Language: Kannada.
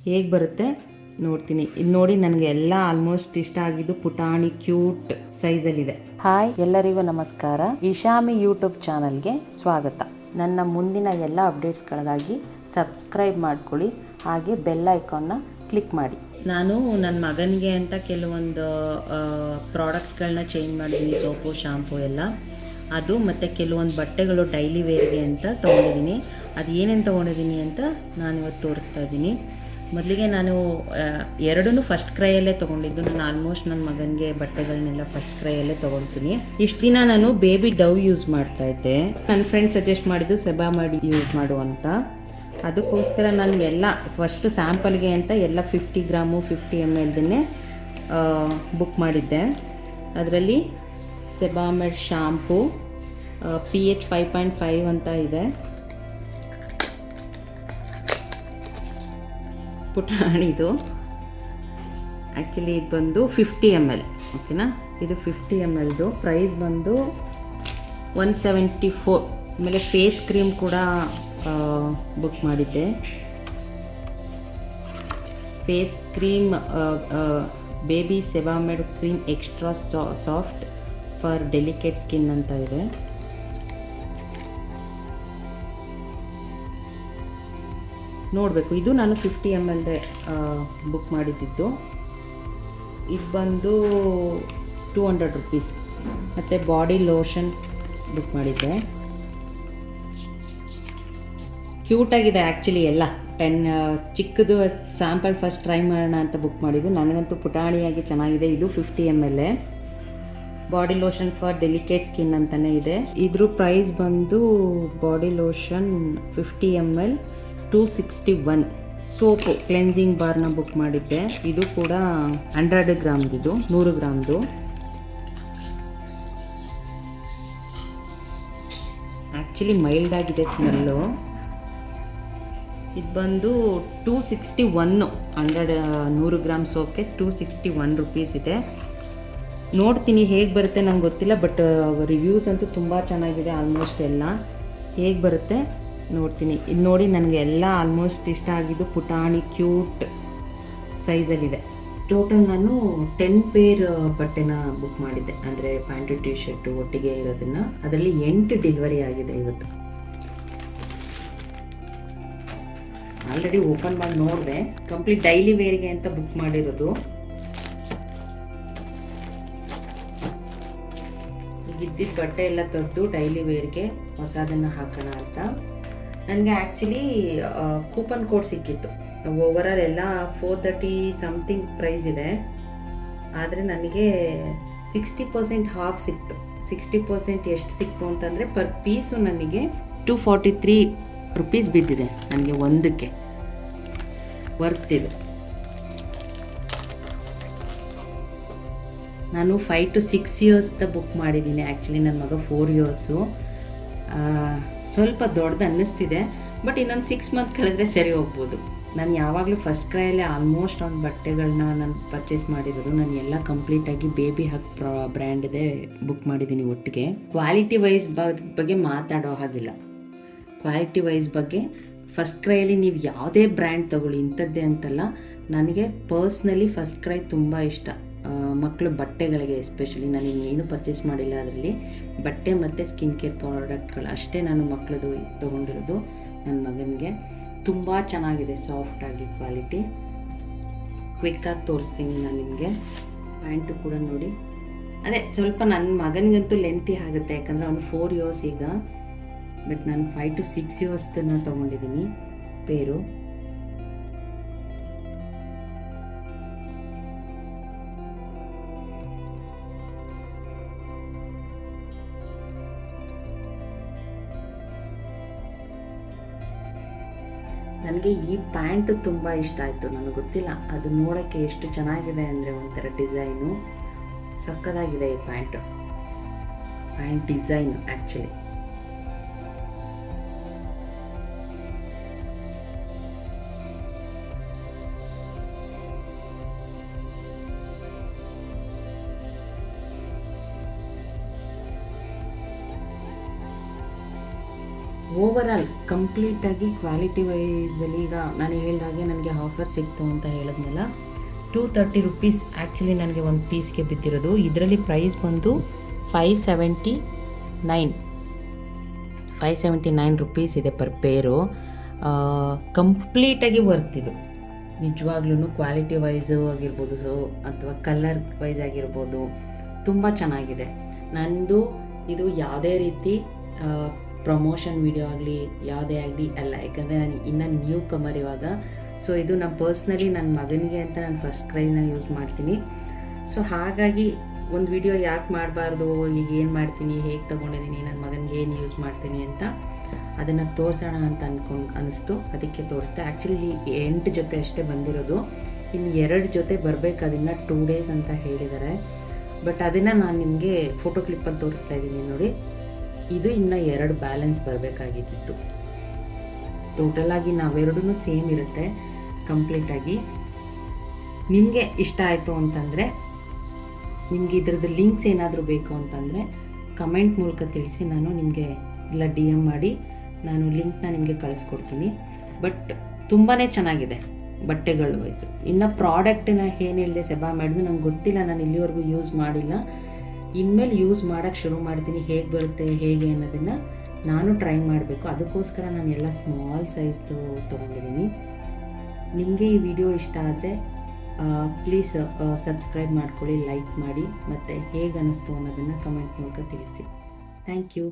ಹೇಗೆ ಬರುತ್ತೆ ನೋಡ್ತೀನಿ. ಇದು ನೋಡಿ, ನನಗೆ ಎಲ್ಲ ಆಲ್ಮೋಸ್ಟ್ ಇಷ್ಟ ಆಗಿದ್ದು ಪುಟಾಣಿ ಕ್ಯೂಟ್ ಸೈಜಲ್ಲಿದೆ. ಹಾಯ್, ಎಲ್ಲರಿಗೂ ನಮಸ್ಕಾರ. ಇಶಾಮಿ ಯೂಟ್ಯೂಬ್ ಚಾನಲ್ಗೆ ಸ್ವಾಗತ. ನನ್ನ ಮುಂದಿನ ಎಲ್ಲ ಅಪ್ಡೇಟ್ಸ್ಗಳಿಗಾಗಿ ಸಬ್ಸ್ಕ್ರೈಬ್ ಮಾಡ್ಕೊಳ್ಳಿ, ಹಾಗೆ ಬೆಲ್ ಐಕಾನ್ನ ಕ್ಲಿಕ್ ಮಾಡಿ. ನಾನು ನನ್ನ ಮಗನಿಗೆ ಅಂತ ಕೆಲವೊಂದು ಪ್ರಾಡಕ್ಟ್ಗಳನ್ನ ಚೇಂಜ್ ಮಾಡಿದ್ದೀನಿ, ಸೋಪು ಶಾಂಪು ಎಲ್ಲ. ಅದು ಮತ್ತು ಕೆಲವೊಂದು ಬಟ್ಟೆಗಳು ಡೈಲಿ ವೇರ್ಗೆ ಅಂತ ತೊಗೊಂಡಿದ್ದೀನಿ. ಅದು ಏನೇನು ತೊಗೊಂಡಿದ್ದೀನಿ ಅಂತ ನಾನು ಇವತ್ತು ತೋರಿಸ್ತಾ ಇದ್ದೀನಿ. ಮೊದಲಿಗೆ ನಾನು ಎರಡೂ ಫಸ್ಟ್ ಕ್ರೈಯಲ್ಲೇ ತೊಗೊಂಡಿದ್ದು. ನಾನು ಆಲ್ಮೋಸ್ಟ್ ನನ್ನ ಮಗನಿಗೆ ಬಟ್ಟೆಗಳನ್ನೆಲ್ಲ ಫಸ್ಟ್ ಕ್ರೈಯಲ್ಲೇ ತೊಗೊಳ್ತೀನಿ. ಇಷ್ಟು ದಿನ ನಾನು ಬೇಬಿ ಡವ್ ಯೂಸ್ ಮಾಡ್ತಾಯಿದ್ದೆ. ನನ್ನ ಫ್ರೆಂಡ್ ಸಜೆಸ್ಟ್ ಮಾಡಿದ್ದು ಸೆಬಾಮಡ್ ಯೂಸ್ ಮಾಡು ಅಂತ. ಅದಕ್ಕೋಸ್ಕರ ನಾನು ಎಲ್ಲ ಫಸ್ಟು ಸ್ಯಾಂಪಲ್ಗೆ ಅಂತ ಎಲ್ಲ 50 ಗ್ರಾಮು 50 ml ಬುಕ್ ಮಾಡಿದ್ದೆ. ಅದರಲ್ಲಿ ಸೆಬಾಮೆಡ್ ಶಾಂಪೂ pH 5.5 ಅಂತ ಇದೆ. ಪುಟಾಣಿದು ಆ್ಯಕ್ಚುಲಿ ಇದು ಬಂದು 50 ml, ಓಕೆನಾ. ಇದು 50 mlದು ಪ್ರೈಸ್ ಬಂದು 174. ಆಮೇಲೆ ಫೇಸ್ ಕ್ರೀಮ್ ಕೂಡ ಬುಕ್ ಮಾಡಿದ್ದೆ. Face cream baby Sebamed cream extra soft for delicate skin ಅಂತ ಇದೆ. ನೋಡಬೇಕು, ಇದು ನಾನು 50 ml ಬುಕ್ ಮಾಡಿದ್ದು. ಇದು ಬಂದು 200 rupees. ಮತ್ತು ಬಾಡಿ ಲೋಷನ್ ಬುಕ್ ಮಾಡಿದ್ದೆ. ಕ್ಯೂಟಾಗಿದೆ ಆ್ಯಕ್ಚುಲಿ ಎಲ್ಲ. 10 ಚಿಕ್ಕದು ಸ್ಯಾಂಪಲ್ ಫಸ್ಟ್ ಟ್ರೈ ಮಾಡೋಣ ಅಂತ ಬುಕ್ ಮಾಡಿದ್ದು. ನನಗಂತೂ ಪುಟಾಣಿಯಾಗಿ ಚೆನ್ನಾಗಿದೆ. ಇದು 50 ml body lotion for delicate skin ಅಂತಲೇ ಇದೆ. ಇದ್ರ ಪ್ರೈಸ್ ಬಂದು body lotion 50 ml 261. Soap cleansing ಬಾರ್ನ ಬುಕ್ ಮಾಡಿದ್ದೆ. ಇದು ಕೂಡ 100 ಗ್ರಾಮ್ದಿದು, 100 ಗ್ರಾಮ್ದು. ಆ್ಯಕ್ಚುಲಿ ಮೈಲ್ಡ್ ಆಗಿದೆ ಸ್ಮೆಲ್ಲು. ಇದು ಬಂದು 261. 100 ಗ್ರಾಮ್ ಸೋಪ್ಗೆ 261 rupees ಇದೆ. ನೋಡ್ತೀನಿ ಹೇಗೆ ಬರುತ್ತೆ, ನಂಗೆ ಗೊತ್ತಿಲ್ಲ. ಬಟ್ ರಿವ್ಯೂಸ್ ಅಂತೂ ತುಂಬ ಚೆನ್ನಾಗಿದೆ ಆಲ್ಮೋಸ್ಟ್ ಎಲ್ಲ. ಹೇಗೆ ಬರುತ್ತೆ ನೋಡ್ತೀನಿ. ಇದು ನೋಡಿ, ನನಗೆ ಎಲ್ಲ ಆಲ್ಮೋಸ್ಟ್ ಇಷ್ಟ ಆಗಿದ್ದು ಪುಟಾಣಿ ಕ್ಯೂಟ್ ಸೈಜಲ್ಲಿದೆ. ಟೋಟಲ್ ನಾನು 10 ಪೇರ್ ಬಟ್ಟೆನ ಬುಕ್ ಮಾಡಿದ್ದೆ, ಅಂದರೆ ಪ್ಯಾಂಟು ಟಿ ಶರ್ಟು ಒಟ್ಟಿಗೆ ಇರೋದನ್ನು. ಅದರಲ್ಲಿ 8 ಡೆಲಿವರಿ ಆಗಿದೆ ಇವತ್ತು. ಆಲ್ರೆಡಿ ಓಪನ್ ಮಾಡಿ ನೋಡಿದೆ. ಕಂಪ್ಲೀಟ್ ಡೈಲಿ ವೇರ್ಗೆ ಅಂತ ಬುಕ್ ಮಾಡಿರೋದು. ಈಗ ಇದ್ದಿದ್ದ ಬಟ್ಟೆ ಎಲ್ಲ ತೆಗೆದು ಡೈಲಿ ವೇರ್ಗೆ ಹೊಸದನ್ನು ಹಾಕೋಣ ಅಂತ. ನನಗೆ ಆ್ಯಕ್ಚುಲಿ ಕೂಪನ್ ಕೋಡ್ ಸಿಕ್ಕಿತ್ತು. ಓವರಾಲ್ ಎಲ್ಲ 430 ಸಮಥಿಂಗ್ ಪ್ರೈಸ್ ಇದೆ. ಆದರೆ ನನಗೆ 60% ಹಾಫ್ ಸಿಕ್ತು. 60% ಎಷ್ಟು ಸಿಕ್ತು ಅಂತಂದರೆ ಪರ್ ಪೀಸು ನನಗೆ 243 rupees ಬಿದ್ದಿದೆ ನನಗೆ ಒಂದಕ್ಕೆ. ವರ್ತ್ ಇದೆ. ನಾನು 5 to 6 years ಬುಕ್ ಮಾಡಿದ್ದೀನಿ. ಆ್ಯಕ್ಚುಲಿ ನನ್ನ ಮಗ 4 years. ಸ್ವಲ್ಪ ದೊಡ್ಡದು ಅನ್ನಿಸ್ತಿದೆ, ಬಟ್ ಇನ್ನೊಂದು 6 months ಕಳೆದ್ರೆ ಸರಿ ಹೋಗ್ಬೋದು. ನಾನು ಯಾವಾಗಲೂ ಫಸ್ಟ್ ಕ್ರೈಯಲ್ಲೇ ಆಲ್ಮೋಸ್ಟ್ ಒಂದು ಬಟ್ಟೆಗಳನ್ನ ನಾನು ಪರ್ಚೇಸ್ ಮಾಡಿರೋದು. ನಾನು ಎಲ್ಲ ಕಂಪ್ಲೀಟಾಗಿ ಬೇಬಿ ಹಕ್ ಬ್ರ್ಯಾಂಡ್ದೇ ಬುಕ್ ಮಾಡಿದ್ದೀನಿ ಒಟ್ಟಿಗೆ. ಕ್ವಾಲಿಟಿ ವೈಸ್ ಬಗ್ಗೆ ಮಾತಾಡೋ ಹಾಗಿಲ್ಲ. ಕ್ವಾಲಿಟಿ ವೈಸ್ ಬಗ್ಗೆ ಫಸ್ಟ್ ಕ್ರೈಯಲ್ಲಿ ನೀವು ಯಾವುದೇ ಬ್ರ್ಯಾಂಡ್ ತೊಗೊಳ್ಳಿ, ಇಂಥದ್ದೇ ಅಂತಲ್ಲ. ನನಗೆ ಪರ್ಸ್ನಲಿ ಫಸ್ಟ್ ಕ್ರೈ ತುಂಬ ಇಷ್ಟ. ಮಕ್ಕಳು ಬಟ್ಟೆಗಳಿಗೆ ಎಸ್ಪೆಷಲಿ ನಾನು ಇನ್ನೇನು ಪರ್ಚೇಸ್ ಮಾಡಿಲ್ಲ. ಅದರಲ್ಲಿ ಬಟ್ಟೆ ಮತ್ತು ಸ್ಕಿನ್ ಕೇರ್ ಪ್ರಾಡಕ್ಟ್ಗಳು ಅಷ್ಟೇ ನಾನು ಮಕ್ಕಳದು ತೊಗೊಂಡಿರೋದು. ನನ್ನ ಮಗನಿಗೆ ತುಂಬ ಚೆನ್ನಾಗಿದೆ, ಸಾಫ್ಟಾಗಿ ಕ್ವಾಲಿಟಿ. ಕ್ವಿಕ್ಕಾಗಿ ತೋರಿಸ್ತೀನಿ ನಾನು ನಿಮಗೆ. ಪ್ಯಾಂಟು ಕೂಡ ನೋಡಿ. ಅದೇ ಸ್ವಲ್ಪ ನನ್ನ ಮಗನಿಗಂತೂ ಲೆಂತಿ ಆಗುತ್ತೆ, ಯಾಕಂದರೆ ಅವನು 4 years ಈಗ. ಬಟ್ ನಾನು 5 to 6 years ತೊಗೊಂಡಿದ್ದೀನಿ ಪೇರು. ನನಗೆ ಈ ಪ್ಯಾಂಟು ತುಂಬ ಇಷ್ಟ ಆಯಿತು. ನನಗೆ ಗೊತ್ತಿಲ್ಲ, ಅದು ನೋಡೋಕ್ಕೆ ಎಷ್ಟು ಚೆನ್ನಾಗಿದೆ ಅಂದರೆ ಒಂಥರ ಡಿಸೈನು ಸಕ್ಕತ್ತಾಗಿದೆ ಈ ಪ್ಯಾಂಟ್ ಡಿಸೈನು ಆ್ಯಕ್ಚುಲಿ. ಓವರಾಲ್ ಕಂಪ್ಲೀಟಾಗಿ ಕ್ವಾಲಿಟಿ ವೈಸಲ್ಲಿ ಈಗ ನಾನು ಹೇಳಿದಾಗೆ ನನಗೆ ಆಫರ್ ಸಿಕ್ತು ಅಂತ ಹೇಳಿದ್ನಲ್ಲ, 230 ರುಪೀಸ್ ಆ್ಯಕ್ಚುಲಿ ನನಗೆ ಒಂದು ಪೀಸ್ಗೆ ಬಿದ್ದಿರೋದು. ಇದರಲ್ಲಿ ಪ್ರೈಸ್ ಬಂದು 579 ರುಪೀಸ್ ಇದೆ ಪರ್ ಪೇರು. ಕಂಪ್ಲೀಟಾಗಿ ವರ್ತಿದು ನಿಜವಾಗ್ಲೂ. ಕ್ವಾಲಿಟಿ ವೈಸು ಆಗಿರ್ಬೋದು ಅಥವಾ ಕಲರ್ ವೈಸ್ ಆಗಿರ್ಬೋದು ತುಂಬ ಚೆನ್ನಾಗಿದೆ. ನಂದು ಇದು ಯಾವುದೇ ರೀತಿ ಪ್ರಮೋಷನ್ ವಿಡಿಯೋ ಆಗಲಿ ಯಾವುದೇ ಆಗಲಿ ಅಲ್ಲ, ಯಾಕಂದರೆ ನಾನು ಇನ್ನೂ ನ್ಯೂ ಕಮರ್ ಇವಾಗ. ಸೊ ಇದು ನಾನು ಪರ್ಸ್ನಲಿ ನನ್ನ ಮಗನಿಗೆ ಅಂತ ನಾನು ಫಸ್ಟ್ ಕ್ರೈನ ಯೂಸ್ ಮಾಡ್ತೀನಿ. ಸೊ ಹಾಗಾಗಿ ಒಂದು ವಿಡಿಯೋ ಯಾಕೆ ಮಾಡಬಾರ್ದು, ಈಗ ಏನು ಮಾಡ್ತೀನಿ, ಹೇಗೆ ತೊಗೊಂಡಿದ್ದೀನಿ, ನನ್ನ ಮಗನಿಗೆ ಏನು ಯೂಸ್ ಮಾಡ್ತೀನಿ ಅಂತ ಅದನ್ನು ತೋರಿಸೋಣ ಅಂತ ಅನಿಸ್ತು. ಅದಕ್ಕೆ ತೋರಿಸ್ದೆ. ಆ್ಯಕ್ಚುಲಿ 8 ಜೊತೆ ಅಷ್ಟೇ ಬಂದಿರೋದು, ಇನ್ನು 2 ಜೊತೆ ಬರಬೇಕು, ಅದನ್ನು 2 ಡೇಸ್ ಅಂತ ಹೇಳಿದ್ದಾರೆ. ಬಟ್ ಅದನ್ನು ನಾನು ನಿಮಗೆ ಫೋಟೋ ಕ್ಲಿಪ್ಪಲ್ಲಿ ತೋರಿಸ್ತಾ ಇದ್ದೀನಿ ನೋಡಿ. ಇದು ಇನ್ನು 2 ಬ್ಯಾಲೆನ್ಸ್ ಬರಬೇಕಾಗಿತ್ತು. ಟೋಟಲಾಗಿ ನಾವೆರಡೂ ಸೇಮ್ ಇರುತ್ತೆ ಕಂಪ್ಲೀಟಾಗಿ. ನಿಮಗೆ ಇಷ್ಟ ಆಯಿತು ಅಂತಂದರೆ, ನಿಮಗೆ ಇದರದ್ದು ಲಿಂಕ್ಸ್ ಏನಾದರೂ ಬೇಕು ಅಂತಂದರೆ ಕಮೆಂಟ್ ಮೂಲಕ ತಿಳಿಸಿ, ನಾನು ನಿಮಗೆ ಇಲ್ಲ DM ಮಾಡಿ ನಾನು ಲಿಂಕ್ನ ನಿಮಗೆ ಕಳಿಸ್ಕೊಡ್ತೀನಿ. ಬಟ್ ತುಂಬಾ ಚೆನ್ನಾಗಿದೆ ಬಟ್ಟೆಗಳು ವೈಸು. ಇನ್ನು ಪ್ರಾಡಕ್ಟನ್ನ ಏನು ಹೇಳಿದೆ ಸೆಬಾ ಮಾಡಿದ್ದು ನಂಗೆ ಗೊತ್ತಿಲ್ಲ, ನಾನು ಇಲ್ಲಿವರೆಗೂ ಯೂಸ್ ಮಾಡಿಲ್ಲ. ಇನ್ಮೇಲೆ ಯೂಸ್ ಮಾಡೋಕ್ಕೆ ಶುರು ಮಾಡ್ತೀನಿ. ಹೇಗೆ ಬರುತ್ತೆ ಹೇಗೆ ಅನ್ನೋದನ್ನು ನಾನು ಟ್ರೈ ಮಾಡಬೇಕು. ಅದಕ್ಕೋಸ್ಕರ ನಾನು ಎಲ್ಲ ಸ್ಮಾಲ್ ಸೈಜ್ದು ತೊಗೊಂಡಿದ್ದೀನಿ. ನಿಮಗೆ ಈ ವಿಡಿಯೋ ಇಷ್ಟ ಆದರೆ ಪ್ಲೀಸ್ ಸಬ್ಸ್ಕ್ರೈಬ್ ಮಾಡ್ಕೊಳ್ಳಿ, ಲೈಕ್ ಮಾಡಿ, ಮತ್ತು ಹೇಗೆ ಅನ್ನಿಸ್ತು ಅನ್ನೋದನ್ನು ಕಮೆಂಟ್ ಮೂಲಕ ತಿಳಿಸಿ. Thank you.